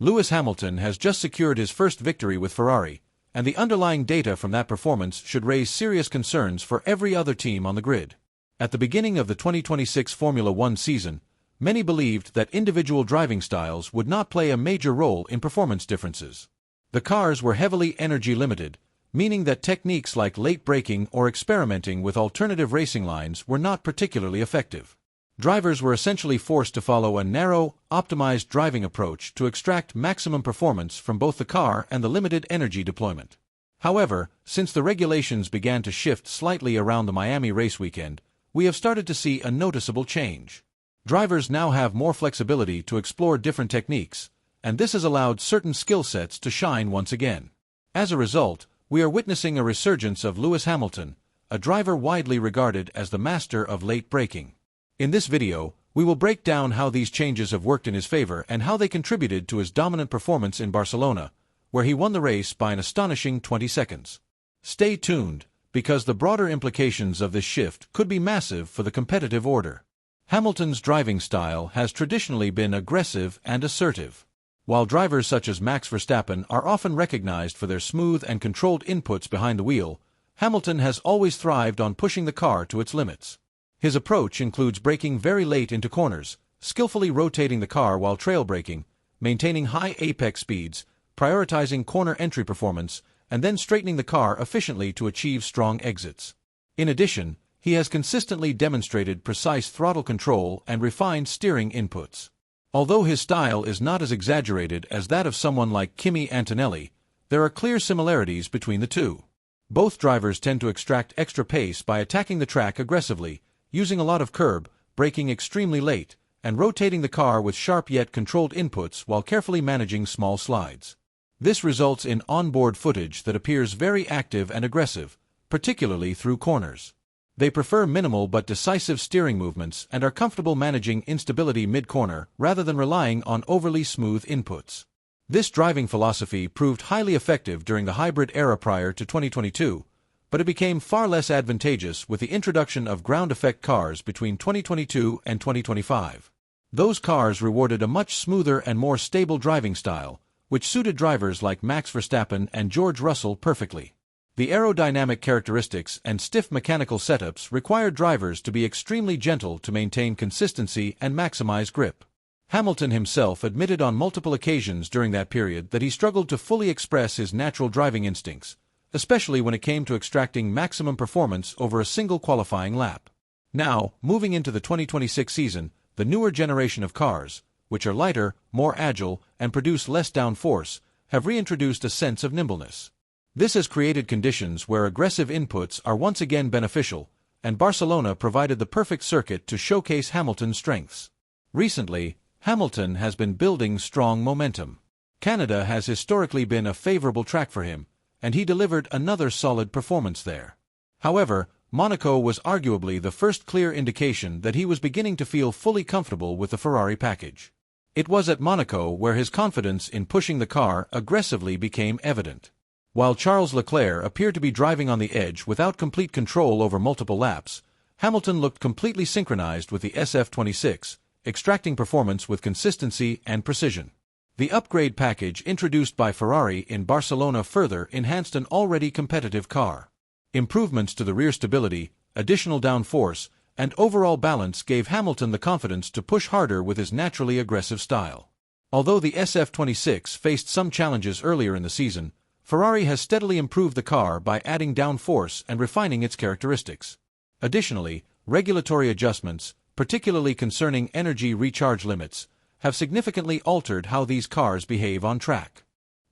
Lewis Hamilton has just secured his first victory with Ferrari, and the underlying data from that performance should raise serious concerns for every other team on the grid. At the beginning of the 2026 Formula One season, many believed that individual driving styles would not play a major role in performance differences. The cars were heavily energy-limited, meaning that techniques like late braking or experimenting with alternative racing lines were not particularly effective. Drivers were essentially forced to follow a narrow, optimized driving approach to extract maximum performance from both the car and the limited energy deployment. However, since the regulations began to shift slightly around the Miami race weekend, we have started to see a noticeable change. Drivers now have more flexibility to explore different techniques, and this has allowed certain skill sets to shine once again. As a result, we are witnessing a resurgence of Lewis Hamilton, a driver widely regarded as the master of late braking. In this video, we will break down how these changes have worked in his favor and how they contributed to his dominant performance in Barcelona, where he won the race by an astonishing 20 seconds. Stay tuned, because the broader implications of this shift could be massive for the competitive order. Hamilton's driving style has traditionally been aggressive and assertive. While drivers such as Max Verstappen are often recognized for their smooth and controlled inputs behind the wheel, Hamilton has always thrived on pushing the car to its limits. His approach includes braking very late into corners, skillfully rotating the car while trail braking, maintaining high apex speeds, prioritizing corner entry performance, and then straightening the car efficiently to achieve strong exits. In addition, he has consistently demonstrated precise throttle control and refined steering inputs. Although his style is not as exaggerated as that of someone like Kimi Antonelli, there are clear similarities between the two. Both drivers tend to extract extra pace by attacking the track aggressively, using a lot of curb, braking extremely late, and rotating the car with sharp yet controlled inputs while carefully managing small slides. This results in onboard footage that appears very active and aggressive, particularly through corners. They prefer minimal but decisive steering movements and are comfortable managing instability mid-corner rather than relying on overly smooth inputs. This driving philosophy proved highly effective during the hybrid era prior to 2022, but it became far less advantageous with the introduction of ground effect cars between 2022 and 2025. Those cars rewarded a much smoother and more stable driving style, which suited drivers like Max Verstappen and George Russell perfectly. The aerodynamic characteristics and stiff mechanical setups required drivers to be extremely gentle to maintain consistency and maximize grip. Hamilton himself admitted on multiple occasions during that period that he struggled to fully express his natural driving instincts, especially when it came to extracting maximum performance over a single qualifying lap. Now, moving into the 2026 season, the newer generation of cars, which are lighter, more agile, and produce less downforce, have reintroduced a sense of nimbleness. This has created conditions where aggressive inputs are once again beneficial, and Barcelona provided the perfect circuit to showcase Hamilton's strengths. Recently, Hamilton has been building strong momentum. Canada has historically been a favorable track for him, and he delivered another solid performance there. However, Monaco was arguably the first clear indication that he was beginning to feel fully comfortable with the Ferrari package. It was at Monaco where his confidence in pushing the car aggressively became evident. While Charles Leclerc appeared to be driving on the edge without complete control over multiple laps, Hamilton looked completely synchronized with the SF26, extracting performance with consistency and precision. The upgrade package introduced by Ferrari in Barcelona further enhanced an already competitive car. Improvements to the rear stability, additional downforce, and overall balance gave Hamilton the confidence to push harder with his naturally aggressive style. Although the SF26 faced some challenges earlier in the season, Ferrari has steadily improved the car by adding downforce and refining its characteristics. Additionally, regulatory adjustments, particularly concerning energy recharge limits, have significantly altered how these cars behave on track.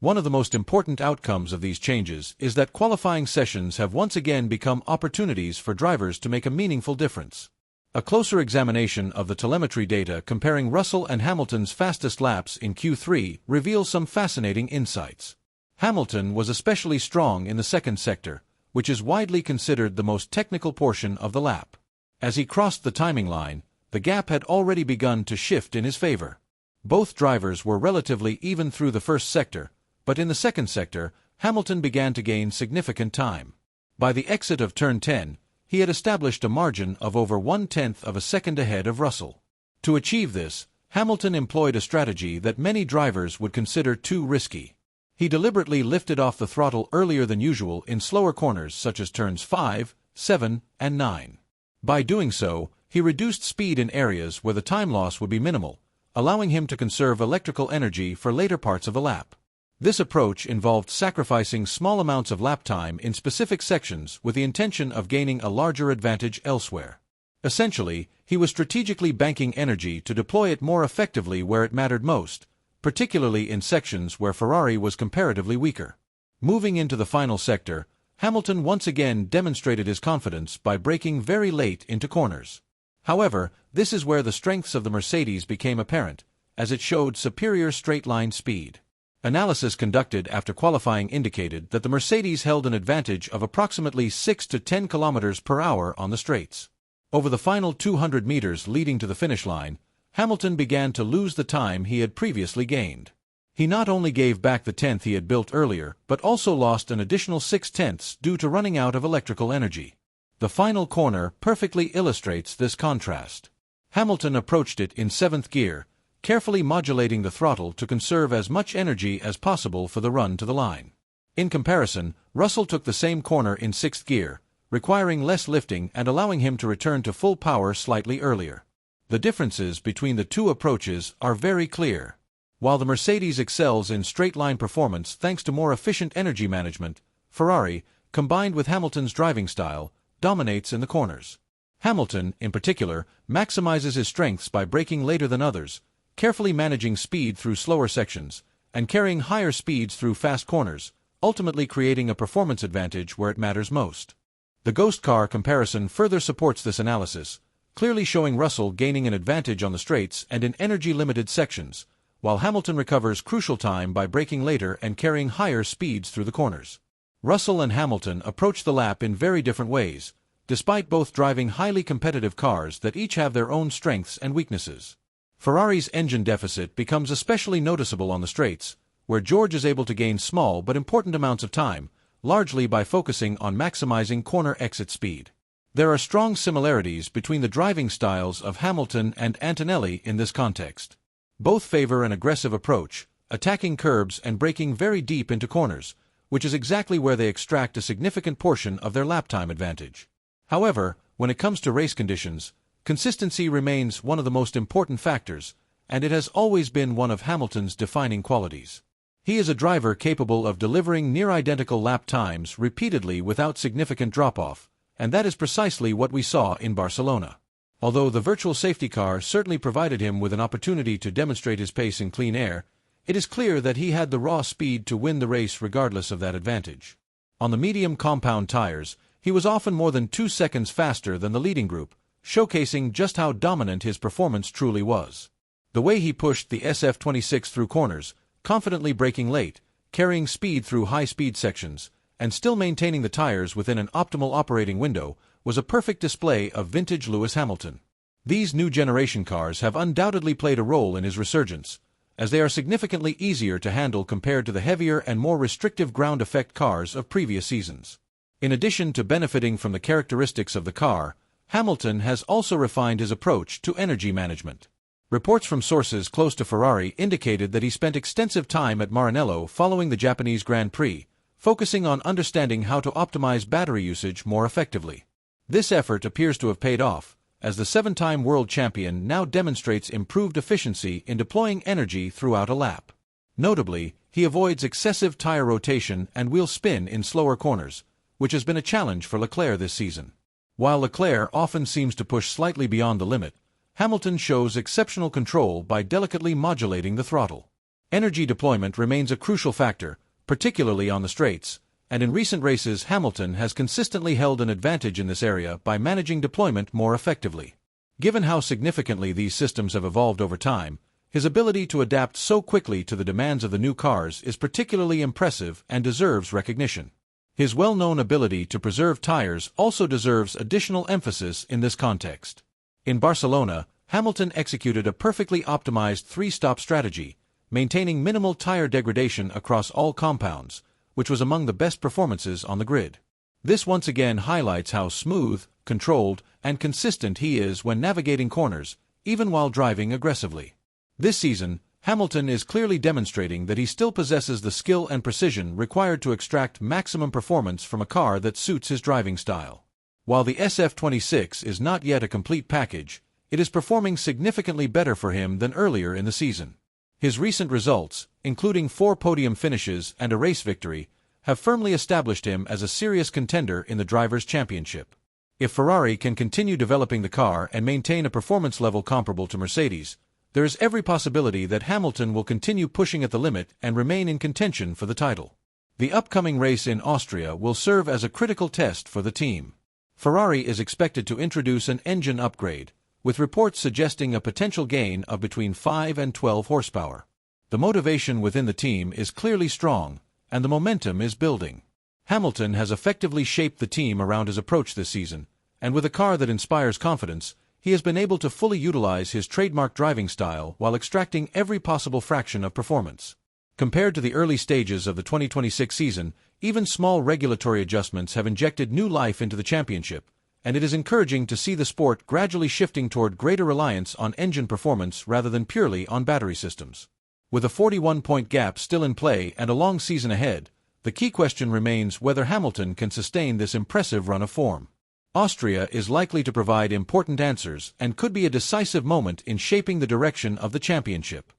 One of the most important outcomes of these changes is that qualifying sessions have once again become opportunities for drivers to make a meaningful difference. A closer examination of the telemetry data comparing Russell and Hamilton's fastest laps in Q3 reveals some fascinating insights. Hamilton was especially strong in the second sector, which is widely considered the most technical portion of the lap. As he crossed the timing line, the gap had already begun to shift in his favor. Both drivers were relatively even through the first sector, but in the second sector, Hamilton began to gain significant time. By the exit of turn 10, he had established a margin of over 1/10 of a second ahead of Russell. To achieve this, Hamilton employed a strategy that many drivers would consider too risky. He deliberately lifted off the throttle earlier than usual in slower corners such as turns 5, 7, and 9. By doing so, he reduced speed in areas where the time loss would be minimal, allowing him to conserve electrical energy for later parts of the lap. This approach involved sacrificing small amounts of lap time in specific sections with the intention of gaining a larger advantage elsewhere. Essentially, he was strategically banking energy to deploy it more effectively where it mattered most, particularly in sections where Ferrari was comparatively weaker. Moving into the final sector, Hamilton once again demonstrated his confidence by braking very late into corners. However, this is where the strengths of the Mercedes became apparent, as it showed superior straight-line speed. Analysis conducted after qualifying indicated that the Mercedes held an advantage of approximately 6 to 10 km per hour on the straights. Over the final 200 meters leading to the finish line, Hamilton began to lose the time he had previously gained. He not only gave back the tenth he had built earlier, but also lost an additional 6/10 due to running out of electrical energy. The final corner perfectly illustrates this contrast. Hamilton approached it in 7th gear, carefully modulating the throttle to conserve as much energy as possible for the run to the line. In comparison, Russell took the same corner in 6th gear, requiring less lifting and allowing him to return to full power slightly earlier. The differences between the two approaches are very clear. While the Mercedes excels in straight-line performance thanks to more efficient energy management, Ferrari, combined with Hamilton's driving style, dominates in the corners. Hamilton, in particular, maximizes his strengths by braking later than others, carefully managing speed through slower sections, and carrying higher speeds through fast corners, ultimately creating a performance advantage where it matters most. The ghost car comparison further supports this analysis, clearly showing Russell gaining an advantage on the straights and in energy-limited sections, while Hamilton recovers crucial time by braking later and carrying higher speeds through the corners. Russell and Hamilton approach the lap in very different ways, despite both driving highly competitive cars that each have their own strengths and weaknesses. Ferrari's engine deficit becomes especially noticeable on the straights, where George is able to gain small but important amounts of time, largely by focusing on maximizing corner exit speed. There are strong similarities between the driving styles of Hamilton and Antonelli in this context. Both favor an aggressive approach, attacking curbs and braking very deep into corners, which is exactly where they extract a significant portion of their lap time advantage. However, when it comes to race conditions, consistency remains one of the most important factors, and it has always been one of Hamilton's defining qualities. He is a driver capable of delivering near-identical lap times repeatedly without significant drop-off, and that is precisely what we saw in Barcelona. Although the virtual safety car certainly provided him with an opportunity to demonstrate his pace in clean air, it is clear that he had the raw speed to win the race regardless of that advantage. On the medium compound tires, he was often more than 2 seconds faster than the leading group, showcasing just how dominant his performance truly was. The way he pushed the SF26 through corners, confidently braking late, carrying speed through high-speed sections, and still maintaining the tires within an optimal operating window, was a perfect display of vintage Lewis Hamilton. These new generation cars have undoubtedly played a role in his resurgence, as they are significantly easier to handle compared to the heavier and more restrictive ground effect cars of previous seasons. In addition to benefiting from the characteristics of the car, Hamilton has also refined his approach to energy management. Reports from sources close to Ferrari indicated that he spent extensive time at Maranello following the Japanese Grand Prix, focusing on understanding how to optimize battery usage more effectively. This effort appears to have paid off, as the 7-time world champion now demonstrates improved efficiency in deploying energy throughout a lap. Notably, he avoids excessive tire rotation and wheel spin in slower corners, which has been a challenge for Leclerc this season. While Leclerc often seems to push slightly beyond the limit, Hamilton shows exceptional control by delicately modulating the throttle. Energy deployment remains a crucial factor, particularly on the straights, and in recent races Hamilton has consistently held an advantage in this area by managing deployment more effectively. Given how significantly these systems have evolved over time, his ability to adapt so quickly to the demands of the new cars is particularly impressive and deserves recognition. His well-known ability to preserve tires also deserves additional emphasis in this context. In Barcelona, Hamilton executed a perfectly optimized 3-stop strategy, maintaining minimal tire degradation across all compounds, which was among the best performances on the grid. This once again highlights how smooth, controlled, and consistent he is when navigating corners, even while driving aggressively. This season, Hamilton is clearly demonstrating that he still possesses the skill and precision required to extract maximum performance from a car that suits his driving style. While the SF26 is not yet a complete package, it is performing significantly better for him than earlier in the season. His recent results, including 4 podium finishes and a race victory, have firmly established him as a serious contender in the Drivers' Championship. If Ferrari can continue developing the car and maintain a performance level comparable to Mercedes, there is every possibility that Hamilton will continue pushing at the limit and remain in contention for the title. The upcoming race in Austria will serve as a critical test for the team. Ferrari is expected to introduce an engine upgrade, with reports suggesting a potential gain of between 5 and 12 horsepower. The motivation within the team is clearly strong, and the momentum is building. Hamilton has effectively shaped the team around his approach this season, and with a car that inspires confidence, he has been able to fully utilize his trademark driving style while extracting every possible fraction of performance. Compared to the early stages of the 2026 season, even small regulatory adjustments have injected new life into the championship, and it is encouraging to see the sport gradually shifting toward greater reliance on engine performance rather than purely on battery systems. With a 41-point gap still in play and a long season ahead, the key question remains whether Hamilton can sustain this impressive run of form. Austria is likely to provide important answers and could be a decisive moment in shaping the direction of the championship.